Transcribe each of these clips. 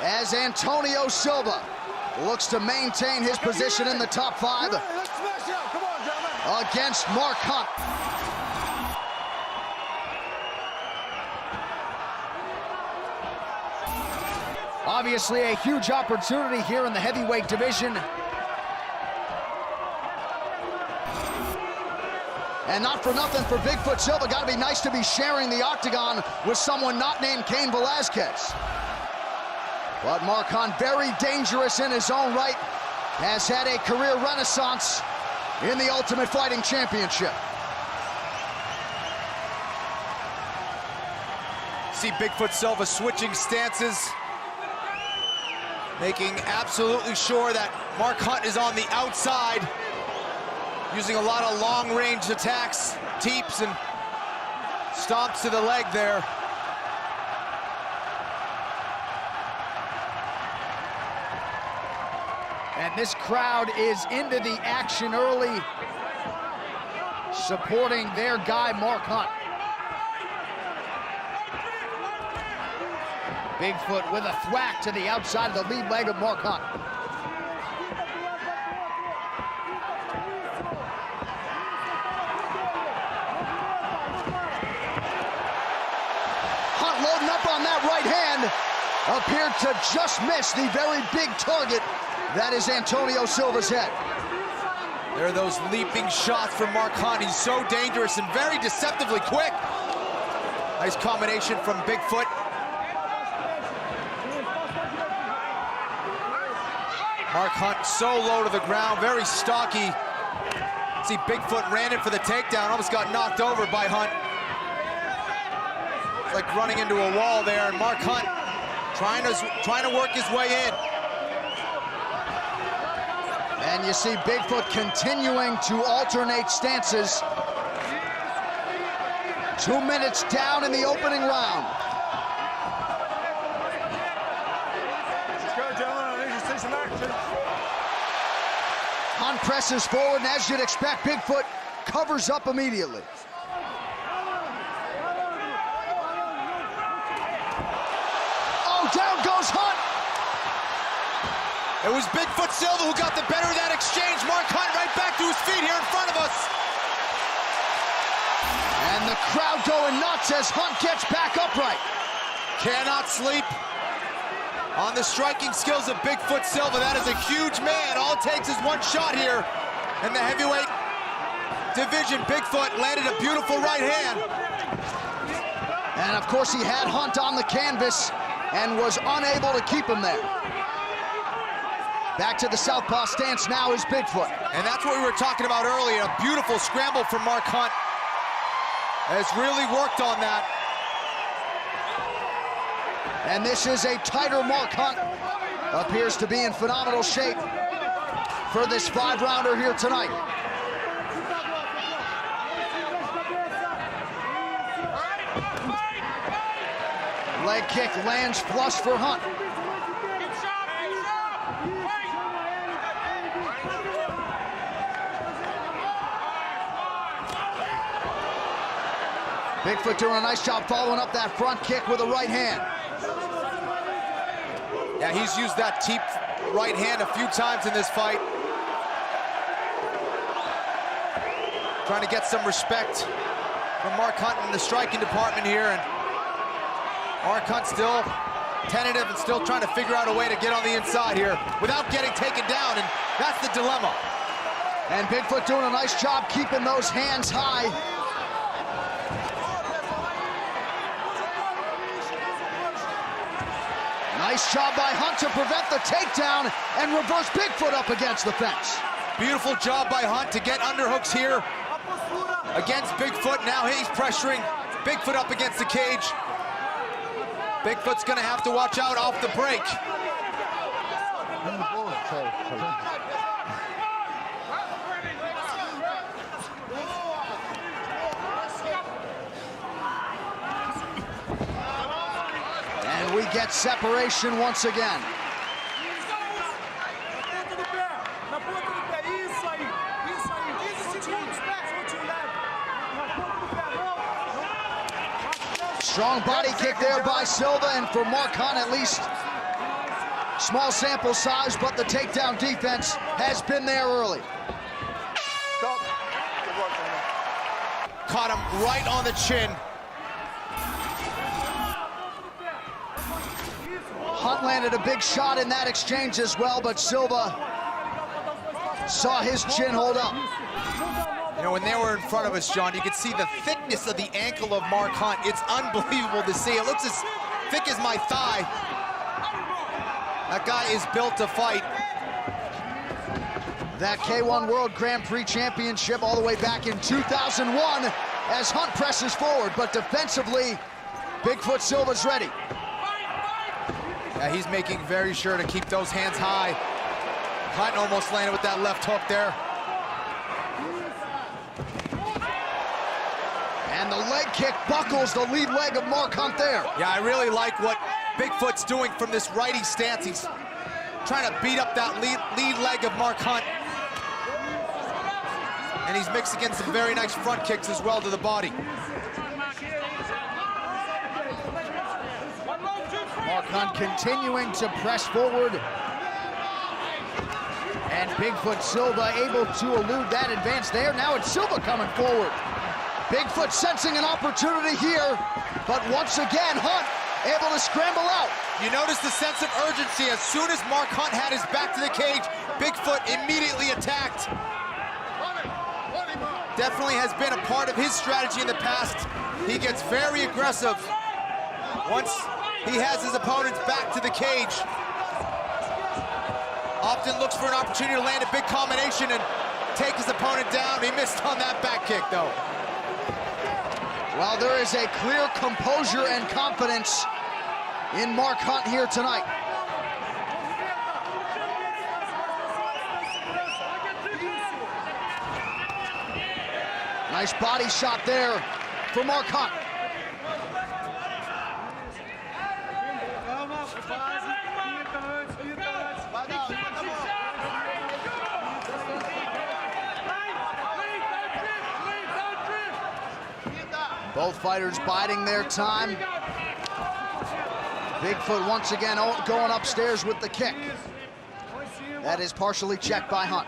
as Antonio Silva looks to maintain his position in the top 5 against Mark Hunt. Obviously a huge opportunity here in the heavyweight division. And not for nothing for Bigfoot Silva, gotta be nice to be sharing the octagon with someone not named Cain Velasquez. But Mark Hunt, very dangerous in his own right, has had a career renaissance in the Ultimate Fighting Championship. See Bigfoot Silva switching stances, making absolutely sure that Mark Hunt is on the outside, using a lot of long-range attacks, teeps and stomps to the leg there. And this crowd is into the action early, supporting their guy, Mark Hunt. Bigfoot with a thwack to the outside of the lead leg of Mark Hunt. Hunt loading up on that right hand, appeared to just miss the very big target that is Antonio Silva's head. There are those leaping shots from Mark Hunt. He's so dangerous and very deceptively quick. Nice combination from Bigfoot. Mark Hunt so low to the ground, very stocky. See, Bigfoot ran in for the takedown, almost got knocked over by Hunt. It's like running into a wall there, and Mark Hunt trying to work his way in. And you see Bigfoot continuing to alternate stances. 2 minutes down in the opening round. Hunt presses forward, and as you'd expect, Bigfoot covers up immediately. Oh, down goes Hunt! It was Bigfoot Silva who got the better of that exchange. Mark Hunt right back to his feet here in front of us. And the crowd going nuts as Hunt gets back upright. Cannot sleep on the striking skills of Bigfoot Silva. That is a huge man. All it takes is one shot here in the heavyweight division. Bigfoot landed a beautiful right hand. And of course he had Hunt on the canvas and was unable to keep him there. Back to the southpaw stance now is Bigfoot. And that's what we were talking about earlier. A beautiful scramble from Mark Hunt. Has really worked on that. And this is a tighter Mark Hunt. Appears to be in phenomenal shape for this 5-rounder here tonight. Leg kick lands flush for Hunt. Bigfoot doing a nice job following up that front kick with a right hand. Yeah, he's used that teep right hand a few times in this fight. Trying to get some respect from Mark Hunt in the striking department here. And Mark Hunt still tentative and still trying to figure out a way to get on the inside here without getting taken down, and that's the dilemma. And Bigfoot doing a nice job keeping those hands high. Nice job by Hunt to prevent the takedown and reverse Bigfoot up against the fence. Beautiful job by Hunt to get underhooks here against Bigfoot. Now he's pressuring Bigfoot up against the cage. Bigfoot's gonna have to watch out off the break. And we get separation once again. Strong body kick there by Silva, and for Mark Hunt, at least Small sample size, but the takedown defense has been there early. Caught him right on the chin. Hunt landed a big shot in that exchange as well, but Silva saw his chin hold up. You know, when they were in front of us, John, you could see the thickness of the ankle of Mark Hunt. It's unbelievable to see. It looks as thick as my thigh. That guy is built to fight. That K1 World Grand Prix Championship all the way back in 2001 as Hunt presses forward, but defensively, Bigfoot Silva's ready. Yeah, he's making very sure to keep those hands high. Hunt almost landed with that left hook there. And the leg kick buckles the lead leg of Mark Hunt there. Yeah, I really like what Bigfoot's doing from this righty stance. He's trying to beat up that lead leg of Mark Hunt. And he's mixing in some very nice front kicks as well to the body. Mark Hunt continuing to press forward. And Bigfoot Silva able to elude that advance there. Now it's Silva coming forward. Bigfoot sensing an opportunity here, but once again, Hunt able to scramble out. You notice the sense of urgency. As soon as Mark Hunt had his back to the cage, Bigfoot immediately attacked. Definitely has been a part of his strategy in the past. He gets very aggressive once he has his opponent's back to the cage. Often looks for an opportunity to land a big combination and take his opponent down. He missed on that back kick, though. Well, there is a clear composure and confidence in Mark Hunt here tonight. Nice body shot there for Mark Hunt. Both fighters biding their time. Bigfoot once again going upstairs with the kick. That is partially checked by Hunt.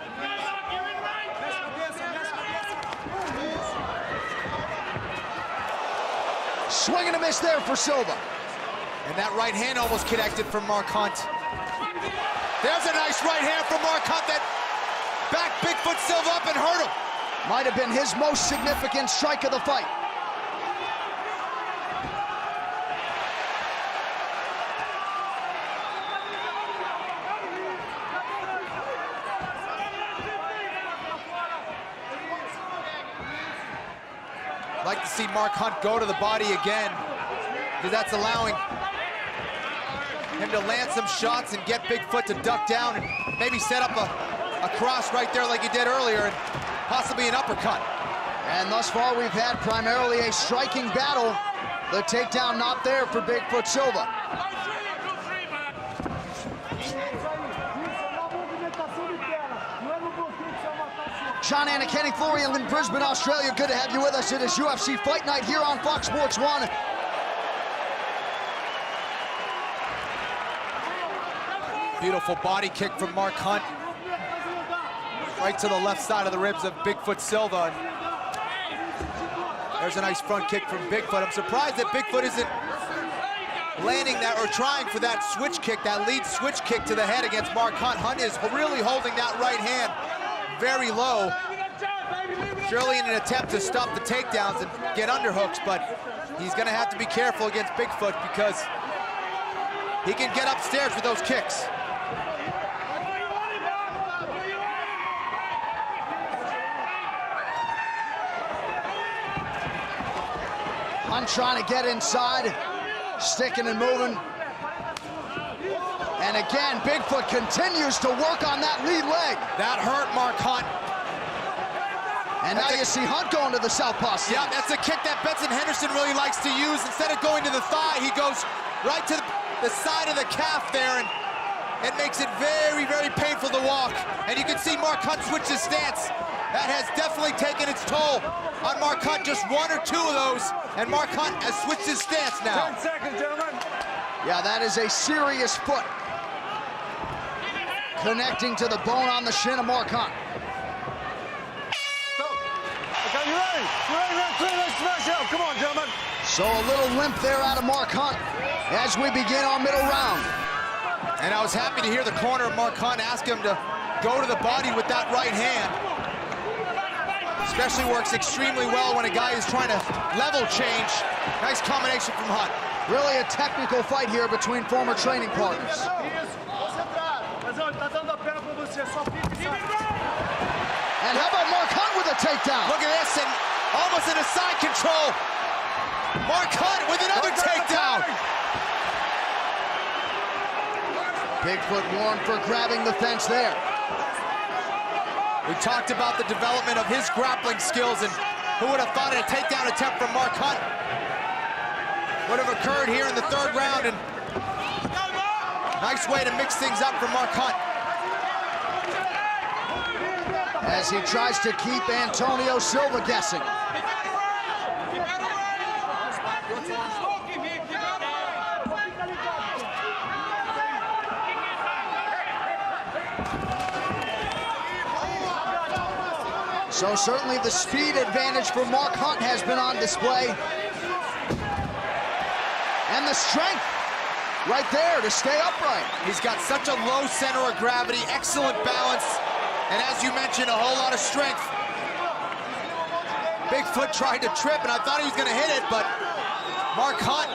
Swing and a miss there for Silva. And that right hand almost connected from Mark Hunt. There's a nice right hand from Mark Hunt that backed Bigfoot Silva up and hurt him. Might have been his most significant strike of the fight. Like to see Mark Hunt go to the body again, because that's allowing him to land some shots and get Bigfoot to duck down and maybe set up a cross right there like he did earlier and possibly an uppercut. And thus far we've had primarily a striking battle. The takedown not there for Bigfoot Silva. Sean Anna, Kenny Florian in Brisbane, Australia. Good to have you with us. It is UFC Fight Night here on Fox Sports 1. Beautiful body kick from Mark Hunt. Right to the left side of the ribs of Bigfoot Silva. There's a nice front kick from Bigfoot. I'm surprised that Bigfoot isn't landing that or trying for that switch kick, that lead switch kick to the head against Mark Hunt. Hunt is really holding that right hand very low, surely in an attempt to stop the takedowns and get underhooks, but he's gonna have to be careful against Bigfoot because he can get upstairs with those kicks. Hunt trying to get inside, sticking and moving. And again, Bigfoot continues to work on that lead leg. That hurt Mark Hunt. And now you see Hunt going to the southpaw stance. Yeah, that's a kick that Benson Henderson really likes to use. Instead of going to the thigh, he goes right to the side of the calf there, and it makes it very, very painful to walk. And you can see Mark Hunt switch his stance. That has definitely taken its toll on Mark Hunt. Just one or two of those, and Mark Hunt has switched his stance now. 10 seconds, gentlemen. Yeah, that is a serious foot connecting to the bone on the shin of Mark Hunt. Okay, you ready? Let's smash out. Come on, gentlemen. So a little limp there out of Mark Hunt as we begin our middle round. And I was happy to hear the corner of Mark Hunt ask him to go to the body with that right hand. Especially works extremely well when a guy is trying to level change. Nice combination from Hunt. Really a technical fight here between former training partners. And how about Mark Hunt with a takedown? Look at this, and almost in a side control. Mark Hunt with another takedown. Bigfoot warned for grabbing the fence there. We talked about the development of his grappling skills, and who would have thought a takedown attempt from Mark Hunt would have occurred here in the third round, and nice way to mix things up for Mark Hunt. As he tries to keep Antonio Silva guessing. So certainly the speed advantage for Mark Hunt has been on display. And the strength right there to stay upright. He's got such a low center of gravity, excellent balance, and as you mentioned, a whole lot of strength. Bigfoot tried to trip, and I thought he was gonna hit it, but Mark Hunt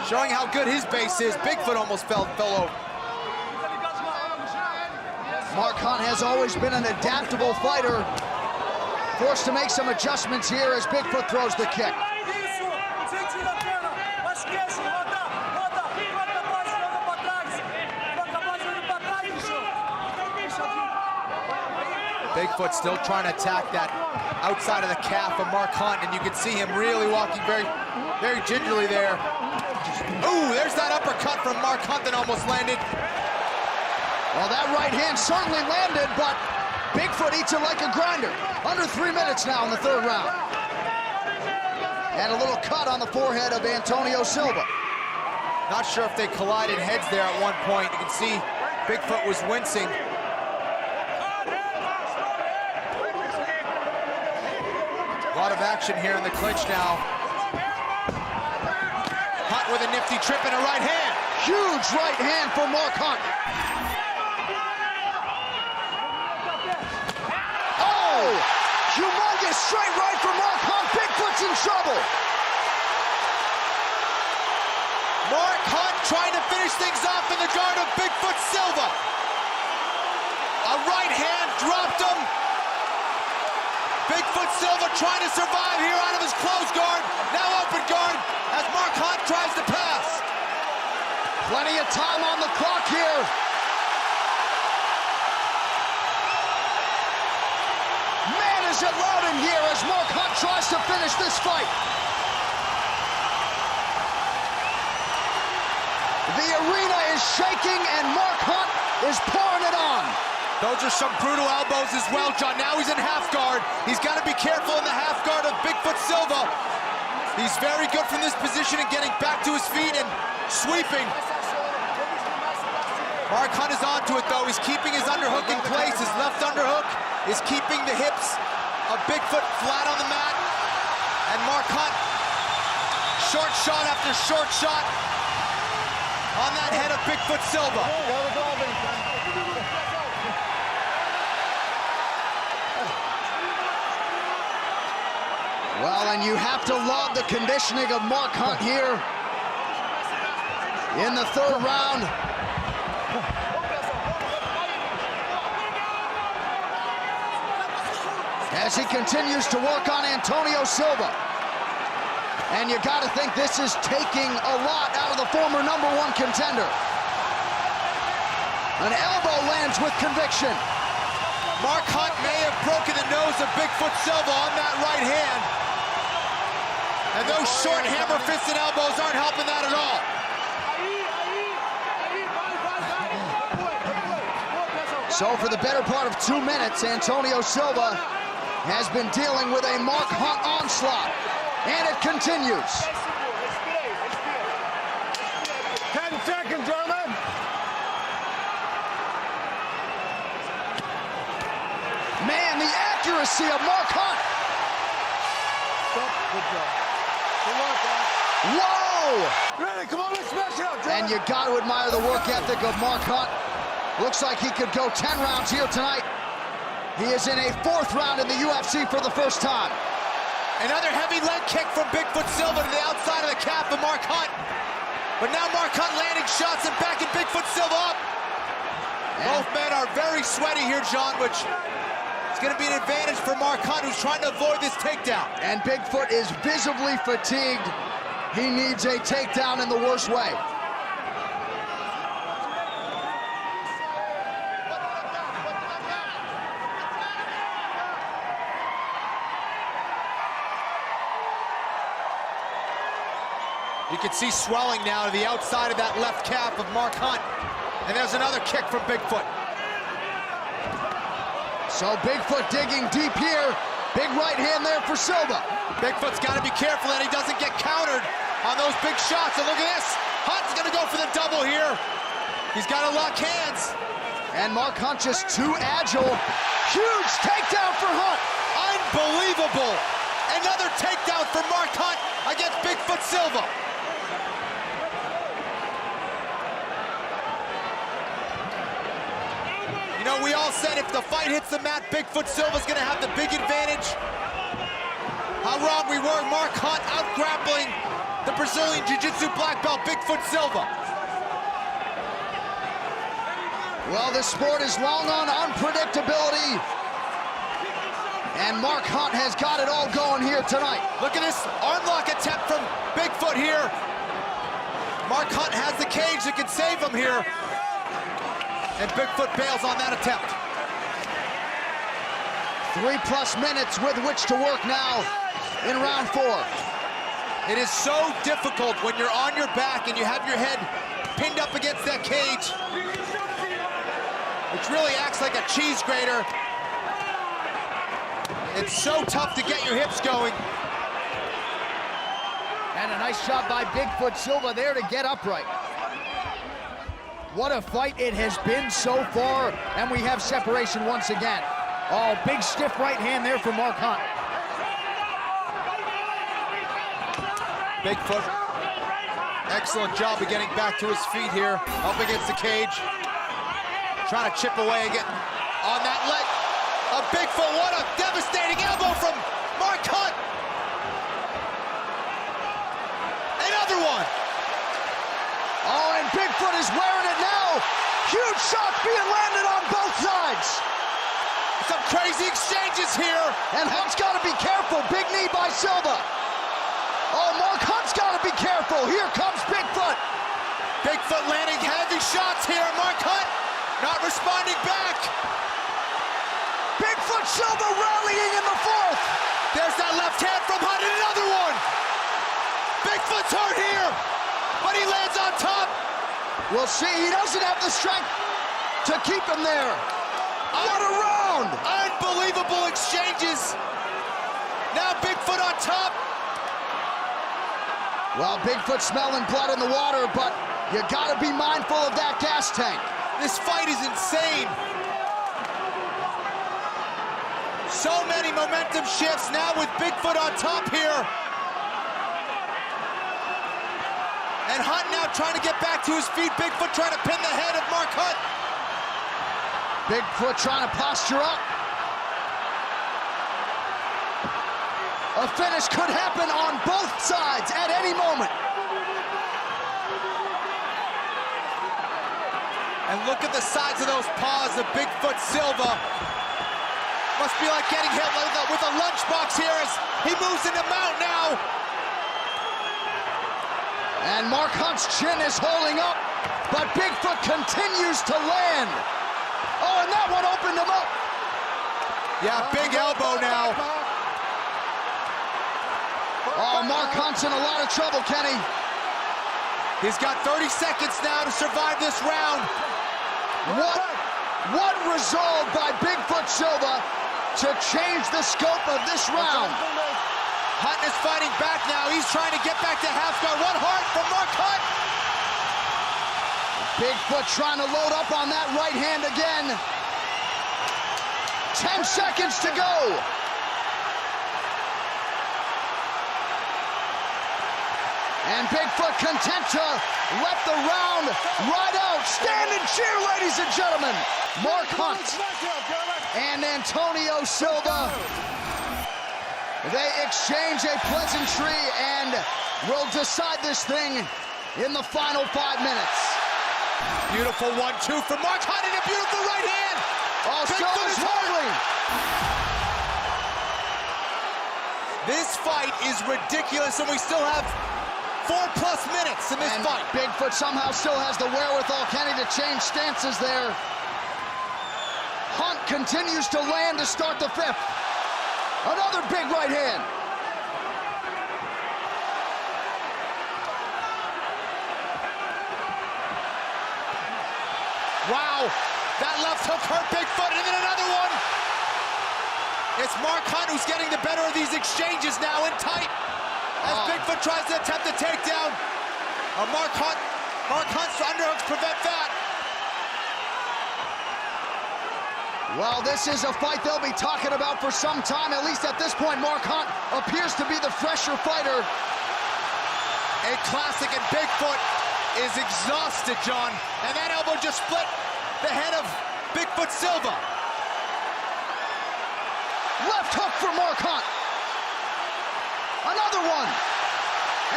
showing how good his base is. Bigfoot almost fell over. Mark Hunt has always been an adaptable fighter, forced to make some adjustments here as Bigfoot throws the kick. Bigfoot still trying to attack that outside of the calf of Mark Hunt, and you can see him really walking very, very gingerly there. Ooh, there's that uppercut from Mark Hunt that almost landed. Well, that right hand certainly landed, but Bigfoot eats it like a grinder. Under 3 minutes now in the third round. And a little cut on the forehead of Antonio Silva. Not sure if they collided heads there at one point. You can see Bigfoot was wincing. A lot of action here in the clinch now. Hunt with a nifty trip and a right hand. Huge right hand for Mark Hunt. Oh! Humongous straight right from Mark Hunt. Bigfoot's in trouble. Mark Hunt trying to finish things off in the guard of Bigfoot Silva. A right hand dropped him. Bigfoot Silva trying to survive here out of his closed guard. Now open guard as Mark Hunt tries to pass. Plenty of time on the clock here. Man, is it loud in here as Mark Hunt tries to finish this fight. The arena is shaking and Mark Hunt is pouring it on. Those are some brutal elbows as well, John. Now he's in half guard. He's got to be careful in the half guard of Bigfoot Silva. He's very good from this position and getting back to his feet and sweeping. Mark Hunt is onto it, though. He's keeping his underhook in place. His left underhook is keeping the hips of Bigfoot flat on the mat. And Mark Hunt, short shot after short shot on that head of Bigfoot Silva. Well, and you have to laud the conditioning of Mark Hunt here in the third round. As he continues to work on Antonio Silva. And you gotta think this is taking a lot out of the former #1 contender. An elbow lands with conviction. Mark Hunt may have broken the nose of Bigfoot Silva on that right hand. And those short hammer-fisted elbows aren't helping that at all. So for the better part of 2 minutes, Antonio Silva has been dealing with a Mark Hunt onslaught. And it continues. 10 seconds, gentlemen. courtesy of Mark Hunt. Whoa! Ready, come on, let's smash it up, John. And you got to admire the work ethic of Mark Hunt. Looks like he could go 10 rounds here tonight. He is in a 4th round in the UFC for the first time. Another heavy leg kick from Bigfoot Silva to the outside of the calf of Mark Hunt. But now Mark Hunt landing shots and backing Bigfoot Silva up. Both men are very sweaty here, John, which is going to be an advantage for Mark Hunt, who's trying to avoid this takedown. And Bigfoot is visibly fatigued. He needs a takedown in the worst way. You can see swelling now to the outside of that left calf of Mark Hunt. And there's another kick from Bigfoot. So Bigfoot digging deep here. Big right hand there for Silva. Bigfoot's got to be careful that he doesn't get countered on those big shots. And look at this. Hunt's going to go for the double here. He's got to lock hands. And Mark Hunt just too agile. Huge takedown for Hunt. Unbelievable. Another takedown for Mark Hunt against Bigfoot Silva. You know, we all said if the fight hits the mat, Bigfoot Silva's gonna have the big advantage. How wrong we were. Mark Hunt out-grappling the Brazilian Jiu-Jitsu black belt, Bigfoot Silva. Well, this sport is long on unpredictability. And Mark Hunt has got it all going here tonight. Look at this arm lock attempt from Bigfoot here. Mark Hunt has the cage that can save him here. And Bigfoot bails on that attempt. 3+ minutes with which to work now in round 4. It is so difficult when you're on your back and you have your head pinned up against that cage, which really acts like a cheese grater. It's so tough to get your hips going. And a nice shot by Bigfoot Silva there to get upright. What a fight it has been so far, and we have separation once again. Oh, big stiff right hand there for Mark Hunt. Bigfoot, excellent job of getting back to his feet here, up against the cage. Trying to chip away again on that leg of Bigfoot. What a devastating elbow from Mark Hunt. Another one. Oh, and Bigfoot is wearing it now. Huge shots being landed on both sides. Some crazy exchanges here. And Hunt's got to be careful. Big knee by Silva. Oh, Mark Hunt's got to be careful. Here comes Bigfoot. Bigfoot landing heavy shots here. Mark Hunt not responding back. Bigfoot Silva rallying in the 4th. There's that left hand from Hunt, and another one. Bigfoot's hurt here, but he lands on top. We'll see. He doesn't have the strength to keep him there. What a round! Unbelievable exchanges. Now Bigfoot on top. Well, Bigfoot smelling blood in the water, but you gotta be mindful of that gas tank. This fight is insane. So many momentum shifts now with Bigfoot on top here. And Hunt now trying to get back to his feet. Bigfoot trying to pin the head of Mark Hunt. Bigfoot trying to posture up. A finish could happen on both sides at any moment. And look at the size of those paws of Bigfoot Silva. Must be like getting hit with a lunchbox here as he moves into mount now. And Mark Hunt's chin is holding up, but Bigfoot continues to land. Oh, and that one opened him up. Yeah, big elbow now. Oh, Mark Hunt's in a lot of trouble, Kenny. He's got 30 seconds now to survive this round. What resolve by Bigfoot Silva to change the scope of this round. Hunt is fighting back now. He's trying to get back to half guard. One heart from Mark Hunt. Bigfoot trying to load up on that right hand again. 10 seconds to go. And Bigfoot content to let the round ride out. Stand and cheer, ladies and gentlemen. Mark Hunt and Antonio Silva. They exchange a pleasantry and will decide this thing in the final 5 minutes. Beautiful 1-2 from Mark Hunt and a beautiful right hand. Oh, Silva's holding. This fight is ridiculous, and we still have 4+ minutes in this fight. Bigfoot somehow still has the wherewithal, can he, to change stances there. Hunt continues to land to start the 5th. Another big right hand. Wow, that left hook hurt Bigfoot, and then another one. It's Mark Hunt who's getting the better of these exchanges now in tight. As Bigfoot tries to attempt the takedown. Mark Hunt's underhooks prevent that. Well, this is a fight they'll be talking about for some time. At least at this point, Mark Hunt appears to be the fresher fighter. A classic, and Bigfoot is exhausted, John. And that elbow just split the head of Bigfoot Silva. Left hook for Mark Hunt. Another one.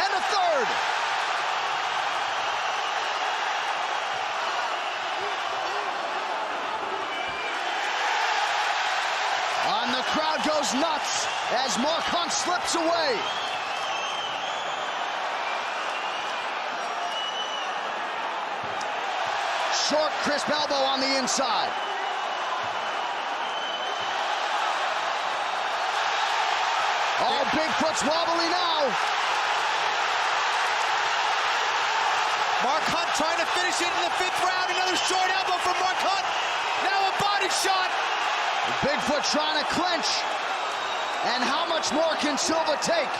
And a third. And the crowd goes nuts as Mark Hunt slips away. Short, crisp elbow on the inside. Oh, Bigfoot's wobbly now. Mark Hunt trying to finish it in the 5th round. Another short elbow from Mark Hunt. Now a body shot. Bigfoot trying to clinch. And how much more can Silva take?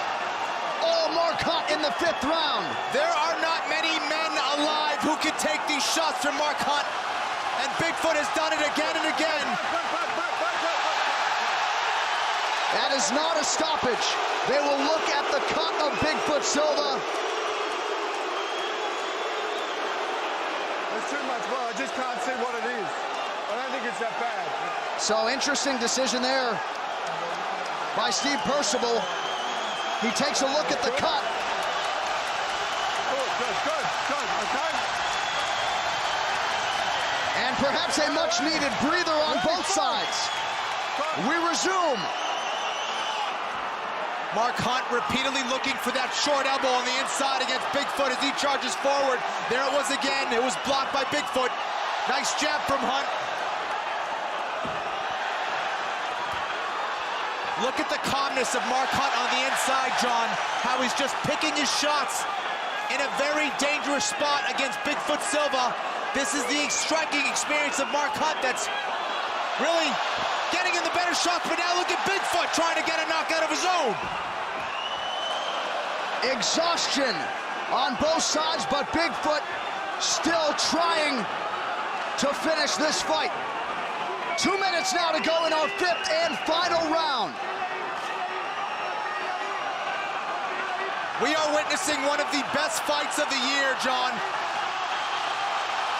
Oh, Mark Hunt in the 5th round. There are not many men alive who can take these shots from Mark Hunt. And Bigfoot has done it again and again. That is not a stoppage. They will look at the cut of Bigfoot Silva. It's too much blood. I just can't see what it is. I don't think it's that bad. So interesting decision there by Steve Percival. He takes a look at the cut. Good, okay. And perhaps a much-needed breather on both sides. We resume. Mark Hunt repeatedly looking for that short elbow on the inside against Bigfoot as he charges forward. There it was again. It was blocked by Bigfoot. Nice jab from Hunt. Look at the calmness of Mark Hunt on the inside, John. How he's just picking his shots in a very dangerous spot against Bigfoot Silva. This is the striking experience of Mark Hunt that's really getting in the better shots, but now look at Bigfoot trying to get a knockout of his own. Exhaustion on both sides, but Bigfoot still trying to finish this fight. 2 minutes now to go in our 5th and final round. We are witnessing one of the best fights of the year, John.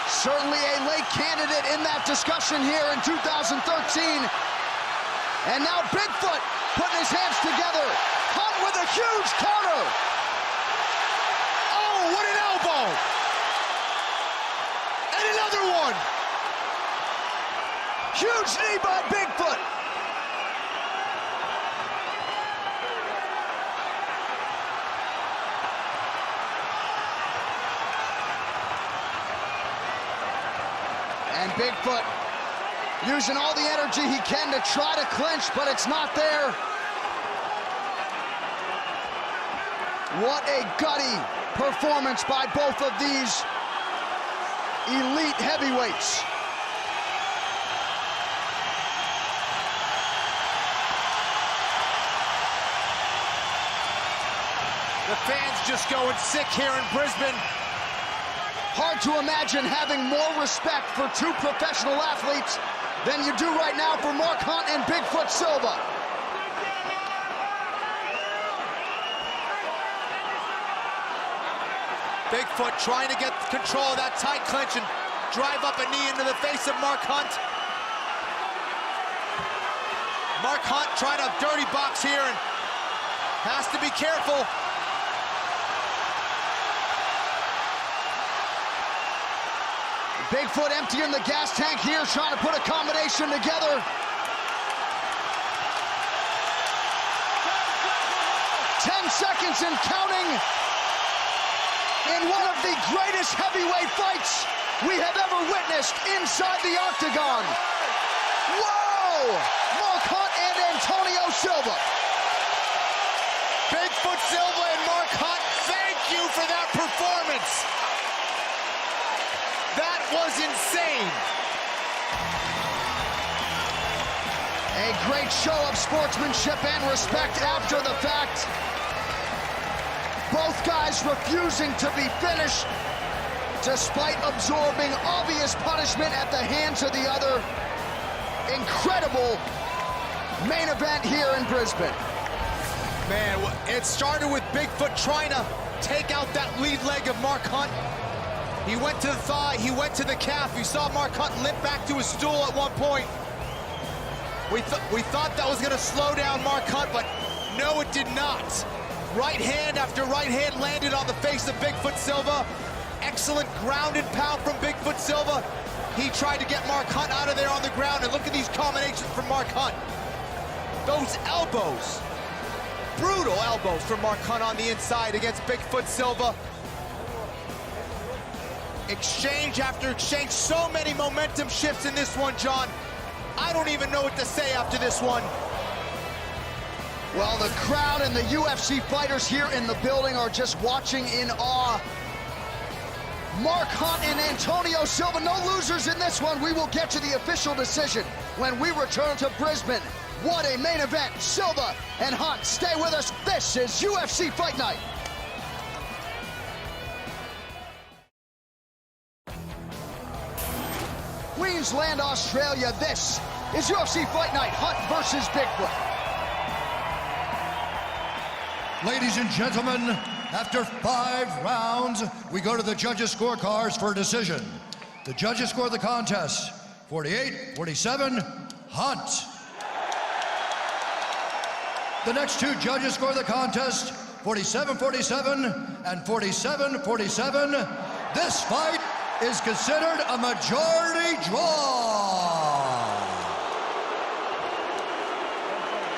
Certainly a late candidate in that discussion here in 2013. And now Bigfoot putting his hands together. Hunt with a huge counter. Oh, what an elbow! And another one! Huge knee by Bigfoot. And Bigfoot using all the energy he can to try to clinch, but it's not there. What a gutty performance by both of these elite heavyweights. The fans just going sick here in Brisbane. Hard to imagine having more respect for two professional athletes than you do right now for Mark Hunt and Bigfoot Silva. Bigfoot trying to get control of that tight clinch and drive up a knee into the face of Mark Hunt. Mark Hunt trying to dirty box here and has to be careful. Bigfoot emptying the gas tank here, trying to put a combination together. 10 seconds and counting in one of the greatest heavyweight fights we have ever witnessed inside the octagon. Whoa! Mark Hunt and Antonio Silva. Bigfoot Silva and Mark Hunt, thank you for that performance. That was insane. A great show of sportsmanship and respect after the fact. Both guys refusing to be finished despite absorbing obvious punishment at the hands of the other. Incredible main event here in Brisbane. Man, it started with Bigfoot trying to take out that lead leg of Mark Hunt. He went to the thigh, he went to the calf. You saw Mark Hunt limp back to his stool at one point. We thought that was gonna slow down Mark Hunt, but no, it did not. Right hand after right hand landed on the face of Bigfoot Silva. Excellent grounded pound from Bigfoot Silva. He tried to get Mark Hunt out of there on the ground, and look at these combinations from Mark Hunt. Those elbows, brutal elbows from Mark Hunt on the inside against Bigfoot Silva. Exchange after exchange, so many momentum shifts in this one, John. I don't even know what to say after this one. Well, the crowd and the UFC fighters here in the building are just watching in awe. Mark Hunt and Antonio Silva, no losers in this one. We will get to the official decision when we return to Brisbane. What a main event, Silva and Hunt. Stay with us, this is UFC Fight Night. Queensland, Australia, this is UFC Fight Night, Hunt versus Bigfoot. Ladies and gentlemen, after 5 rounds, we go to the judges' scorecards for a decision. The judges score the contest, 48-47, Hunt. The next 2 judges score the contest, 47-47 and 47-47. This fight is considered a majority draw.